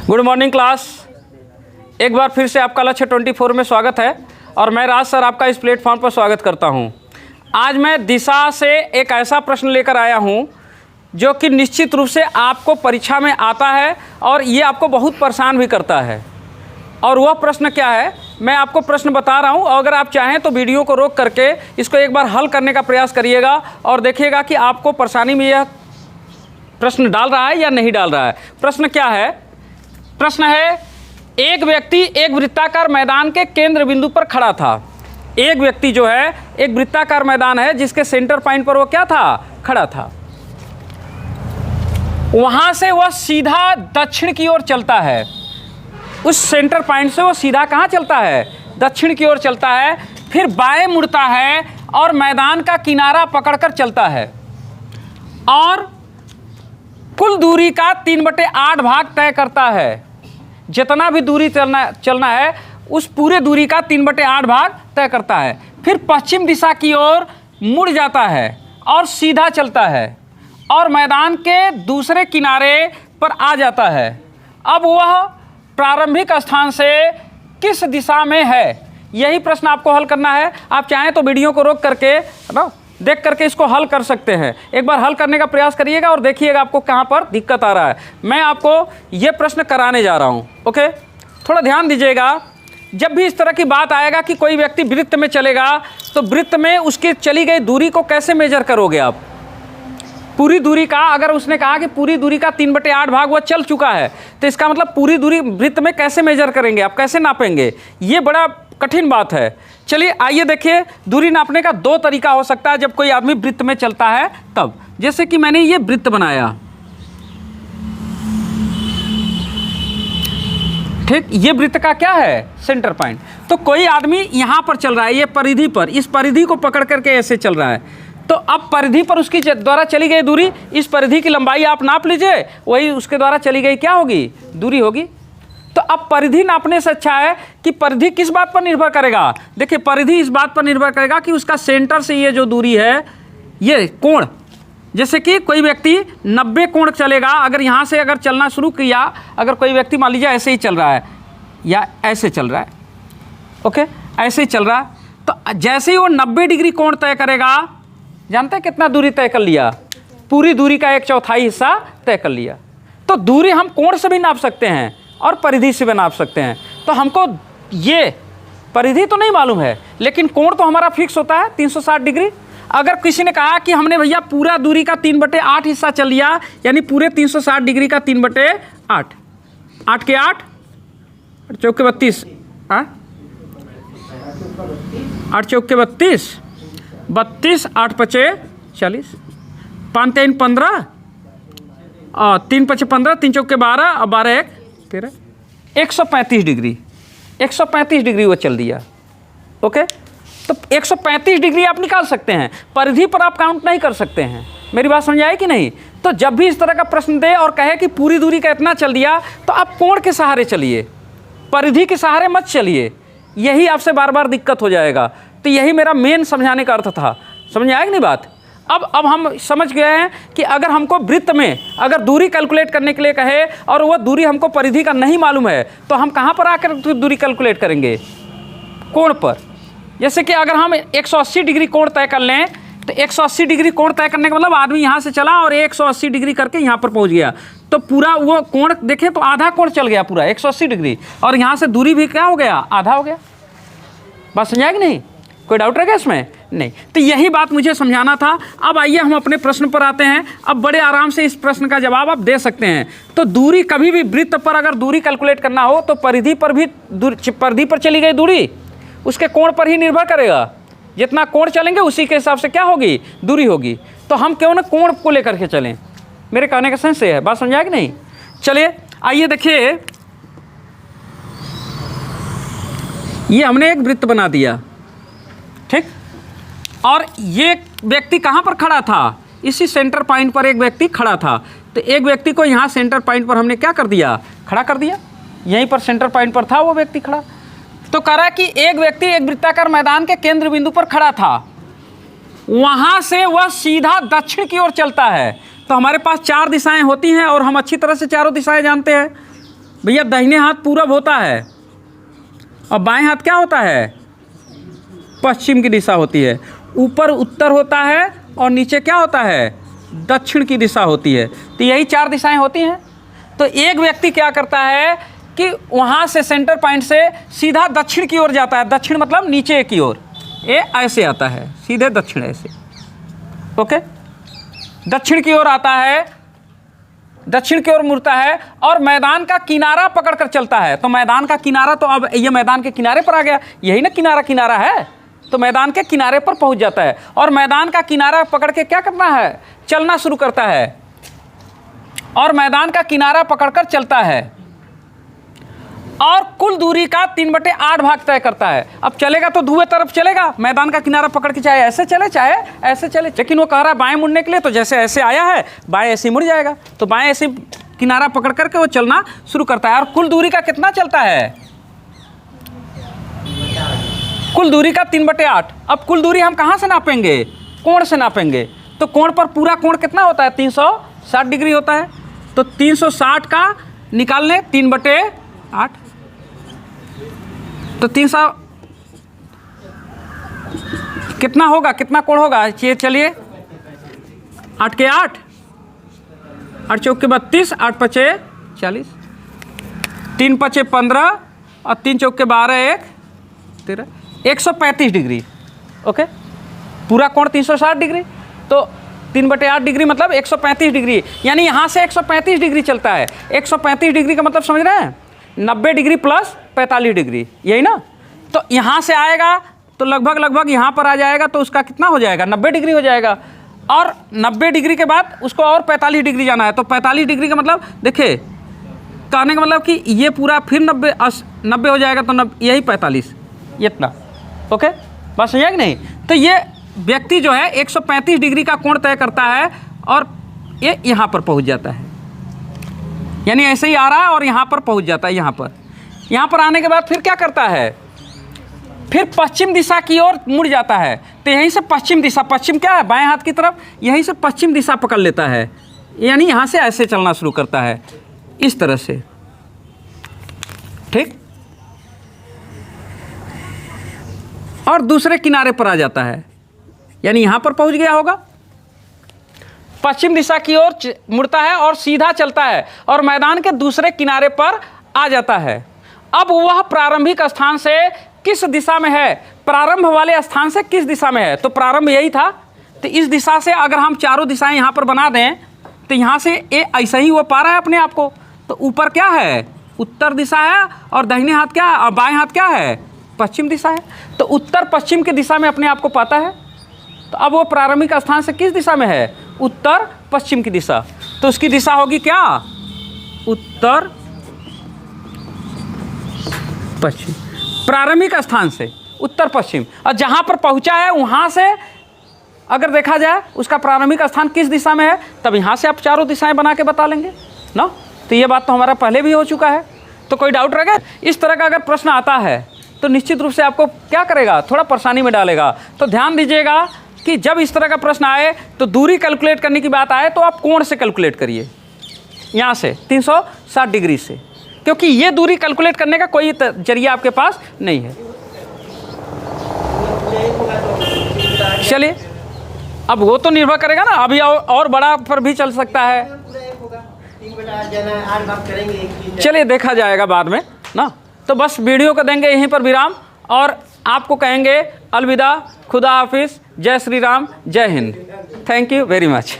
Good morning class. एक बार फिर से आपका लक्ष्य 24 में स्वागत है और मैं राज सर आपका इस प्लेटफॉर्म पर स्वागत करता हूं। आज मैं दिशा से एक ऐसा प्रश्न लेकर आया हूं जो कि निश्चित रूप से आपको परीक्षा में आता है और ये आपको बहुत परेशान भी करता है। और वह प्रश्न क्या है, मैं आपको प्रश्न बता रहा हूं और अगर आप चाहें तो वीडियो को रोक करके इसको एक बार हल करने का प्रयास करिएगा और देखिएगा कि आपको परेशानी में यह प्रश्न डाल रहा है या नहीं डाल रहा है। प्रश्न क्या है? प्रश्न है, एक व्यक्ति एक वृत्ताकार मैदान के केंद्र बिंदु पर खड़ा था। एक व्यक्ति जो है, एक वृत्ताकार मैदान है जिसके सेंटर पॉइंट पर वो क्या था? खड़ा था। वहां से वह सीधा दक्षिण की ओर चलता है। उस सेंटर पॉइंट से वो सीधा कहाँ चलता है? दक्षिण की ओर चलता है। फिर बाएं मुड़ता है और मैदान का किनारा पकड़कर चलता है और कुल दूरी का 3/8 भाग तय करता है। जितना भी दूरी चलना है उस पूरे दूरी का 3/8 भाग तय करता है। फिर पश्चिम दिशा की ओर मुड़ जाता है और सीधा चलता है और मैदान के दूसरे किनारे पर आ जाता है। अब वह प्रारंभिक स्थान से किस दिशा में है? यही प्रश्न आपको हल करना है। आप चाहें तो वीडियो को रोक करके ना देख करके इसको हल कर सकते हैं। एक बार हल करने का प्रयास करिएगा और देखिएगा आपको कहाँ पर दिक्कत आ रहा है। मैं आपको ये प्रश्न कराने जा रहा हूँ। ओके, थोड़ा ध्यान दीजिएगा। जब भी इस तरह की बात आएगा कि कोई व्यक्ति वृत्त में चलेगा तो वृत्त में उसकी चली गई दूरी को कैसे मेजर करोगे आप? पूरी दूरी का, अगर उसने कहा कि पूरी दूरी का 3/8 भाग वह चल चुका है तो इसका मतलब पूरी दूरी वृत्त में कैसे मेजर करेंगे आप? कैसे नापेंगे? ये बड़ा कठिन बात है। चलिए आइए देखिए, दूरी नापने का 2 तरीका हो सकता है जब कोई आदमी वृत्त में चलता है तब। जैसे कि मैंने ये वृत्त बनाया, ठीक, ये वृत्त का क्या है? Centre point. तो कोई आदमी यहाँ पर चल रहा है, ये परिधि पर, इस परिधि को पकड़ करके ऐसे चल रहा है। तो अब परिधि पर उसकी द्वारा चली गई दूरी, इस परिधि की लंबाई आप नाप लीजिए, वही उसके द्वारा चली गई क्या होगी? दूरी होगी। तो अब परिधि नापने से अच्छा है कि परिधि किस बात पर निर्भर करेगा? देखिए, परिधि इस बात पर निर्भर करेगा कि उसका सेंटर से ये जो दूरी है, ये कोण, जैसे कि कोई व्यक्ति 90 कोण चलेगा, अगर यहाँ से अगर चलना शुरू किया, अगर कोई व्यक्ति मान लीजिए ऐसे ही चल रहा है या ऐसे चल रहा है, ओके, ऐसे ही चल रहा है, तो जैसे ही वो 90 डिग्री कोण तय करेगा, जानते हैं कितना दूरी तय कर लिया? पूरी दूरी का 1/4 हिस्सा तय कर लिया। तो दूरी हम कोण से भी नाप सकते हैं और परिधि से भी नाप सकते हैं। तो हमको ये परिधि तो नहीं मालूम है, लेकिन कोण तो हमारा फिक्स होता है 360 डिग्री। अगर किसी ने कहा कि हमने भैया पूरा दूरी का 3/8 हिस्सा चल लिया, यानी पूरे 360 डिग्री का 3/8, 8 के 8, 8 चौके 32, 8 चौके 32, 32, 8 पचे 40, 5 3 15, 3 पचे 15, 3 चौके 12 और 12 1 13, 135 डिग्री, 135 डिग्री वो चल दिया। ओके, तो 135 डिग्री आप निकाल सकते हैं, परिधि पर आप काउंट नहीं कर सकते हैं। मेरी बात समझ आई कि नहीं? तो जब भी इस तरह का प्रश्न दे और कहे कि पूरी दूरी का इतना चल दिया, तो आप कोण के सहारे चलिए, परिधि के सहारे मत चलिए। यही आपसे बार बार दिक्कत हो जाएगा। तो यही मेरा मेन समझाने का अर्थ था। समझ आया कि नहीं बात? अब हम समझ गए हैं कि अगर हमको वृत्त में अगर दूरी कैलकुलेट करने के लिए कहे और वह दूरी हमको परिधि का नहीं मालूम है तो हम कहाँ पर आकर दूरी कैलकुलेट करेंगे? कोण पर। जैसे कि अगर हम 180 डिग्री कोण तय कर लें तो 180 डिग्री कोण तय करने का मतलब आदमी यहाँ से चला और 180 डिग्री करके यहाँ पर पहुँच गया, तो पूरा वो कोण देखें तो आधा कोण चल गया पूरा 180 डिग्री, और यहाँ से दूरी भी क्या हो गया? आधा हो गया। बात समझाया कि नहीं? कोई डाउट रहेगा इसमें? नहीं। तो यही बात मुझे समझाना था। अब आइए हम अपने प्रश्न पर आते हैं। अब बड़े आराम से इस प्रश्न का जवाब आप दे सकते हैं। तो दूरी कभी भी वृत्त पर अगर दूरी कैलकुलेट करना हो तो परिधि पर भी परिधि पर चली गई दूरी उसके कोण पर ही निर्भर करेगा। जितना कोण चलेंगे उसी के हिसाब से क्या होगी? दूरी होगी। तो हम क्यों ना कोण को लेकर के चलें? मेरे कहने का सेंस है। बात समझाया कि नहीं? चलिए आइए देखिए, ये हमने एक वृत्त बना दिया, ठीक, और ये व्यक्ति कहाँ पर खड़ा था? इसी सेंटर पॉइंट पर एक व्यक्ति खड़ा था। तो एक व्यक्ति को यहाँ सेंटर पॉइंट पर हमने क्या कर दिया? खड़ा कर दिया। यहीं पर सेंटर पॉइंट पर था वो व्यक्ति खड़ा। तो कह रहा कि एक व्यक्ति एक वृत्ताकार मैदान के केंद्र बिंदु पर खड़ा था, वहाँ से वह सीधा दक्षिण की ओर चलता है। तो हमारे पास 4 दिशाएं होती हैं और हम अच्छी तरह से चारों दिशाएं जानते हैं। भैया दाहिने हाथ पूरब होता है और बाएं हाथ क्या होता है, पश्चिम की दिशा होती है। ऊपर उत्तर होता है और नीचे क्या होता है, दक्षिण की दिशा होती है। तो यही 4 दिशाएं होती हैं। तो एक व्यक्ति क्या करता है कि वहाँ से सेंटर पॉइंट से सीधा दक्षिण की ओर जाता है। दक्षिण मतलब नीचे की ओर, ये ऐसे आता है सीधे दक्षिण ऐसे, ओके, दक्षिण की ओर आता है, दक्षिण की ओर मुड़ता है और मैदान का किनारा पकड़ कर चलता है। तो मैदान का किनारा, तो अब ये मैदान के किनारे पर आ गया, यही ना किनारा किनारा है, तो मैदान के किनारे पर पहुंच जाता है और मैदान का किनारा पकड़ के क्या करना है, चलना शुरू करता है और मैदान का किनारा पकड़कर चलता है और कुल दूरी का 3/8 भाग तय करता है। अब चलेगा तो दुए तरफ चलेगा, मैदान का किनारा पकड़ के चाहे ऐसे चले चाहे ऐसे चले, लेकिन वो कह रहा है बाएं मुड़ने के लिए, तो जैसे ऐसे आया है बाएं ऐसे मुड़ जाएगा। तो बाएं ऐसे किनारा पकड़ करके वो चलना शुरू करता है और कुल दूरी का कितना चलता है, कुल दूरी का 3/8। अब कुल दूरी हम कहाँ से नापेंगे, कोण से नापेंगे। तो कोण पर पूरा कोण कितना होता है, 360 डिग्री होता है। तो 360 का निकाल लें 3/8, तो 300 कितना होगा, कितना कोण होगा, चलिए 8 के 8, 8 चौके 32, 8 पचे 40, 3 पचे 15 और 3 चौके 12, 1 13, 135 डिग्री, ओके। पूरा कोण 360 डिग्री, तो 3/8 डिग्री मतलब 135 डिग्री, यानी यहाँ से 135 डिग्री चलता है। 135 डिग्री का मतलब समझ रहे हैं, 90 डिग्री प्लस 45 डिग्री, यही ना। तो यहाँ से आएगा तो लगभग यहाँ पर आ जाएगा, तो उसका कितना हो जाएगा, 90 डिग्री हो जाएगा। और 90 डिग्री के बाद उसको और 45 डिग्री जाना है। तो 45 डिग्री का मतलब देखिए, कहने का मतलब कि ये पूरा फिर 90 हो जाएगा, तो यही 45, इतना, ओके, बस समझा कि नहीं। तो ये व्यक्ति जो है 135 डिग्री का कोण तय करता है और ये यहाँ पर पहुँच जाता है, यानी ऐसे ही आ रहा है और यहाँ पर पहुँच जाता है। यहाँ पर आने के बाद फिर क्या करता है, फिर पश्चिम दिशा की ओर मुड़ जाता है। तो यहीं से पश्चिम दिशा, पश्चिम क्या है, बाएं हाथ की तरफ, यहीं से पश्चिम दिशा पकड़ लेता है, यानी यहाँ से ऐसे चलना शुरू करता है, इस तरह से, ठीक। और दूसरे किनारे पर आ जाता है, यानी यहाँ पर पहुँच गया होगा, पश्चिम दिशा की ओर मुड़ता है और सीधा चलता है और मैदान के दूसरे किनारे पर आ जाता है। अब वह प्रारंभिक स्थान से किस दिशा में है, प्रारंभ वाले स्थान से किस दिशा में है, तो प्रारंभ यही था। तो इस दिशा से अगर हम चारों दिशाएं यहाँ पर बना दें, तो यहाँ से ये ऐसा ही वो पा रहा है अपने आप को। तो ऊपर क्या है, उत्तर दिशा है और दाहिने हाथ क्या है, और बाएं हाथ क्या है, पश्चिम दिशा है। तो उत्तर पश्चिम की दिशा में अपने आप को पाता है। तो अब वो प्रारंभिक स्थान से किस दिशा में है, उत्तर पश्चिम की दिशा। तो उसकी दिशा होगी क्या, उत्तर पश्चिम, प्रारंभिक स्थान से उत्तर पश्चिम। और जहाँ पर पहुँचा है वहाँ से अगर देखा जाए उसका प्रारंभिक स्थान किस दिशा में है, तब यहाँ से आप चारों दिशाएं बना के बता लेंगे ना। तो ये बात तो हमारा पहले भी हो चुका है। तो कोई डाउट रहेगा, इस तरह का अगर प्रश्न आता है तो निश्चित रूप से आपको क्या करेगा, थोड़ा परेशानी में डालेगा। तो ध्यान दीजिएगा कि जब इस तरह का प्रश्न आए तो दूरी कैलकुलेट करने की बात आए तो आप कोण से कैलकुलेट करिए, यहाँ से 360 डिग्री से, क्योंकि ये दूरी कैलकुलेट करने का कोई जरिया आपके पास नहीं है। चलिए, अब वो तो निर्भर करेगा ना, अभी और बड़ा पर भी चल सकता है। चलिए देखा जाएगा बाद में ना। तो बस वीडियो को देंगे यहीं पर विराम और आपको कहेंगे अलविदा, खुदा हाफिज़, जय श्री राम, जय Hind. Thank you very much.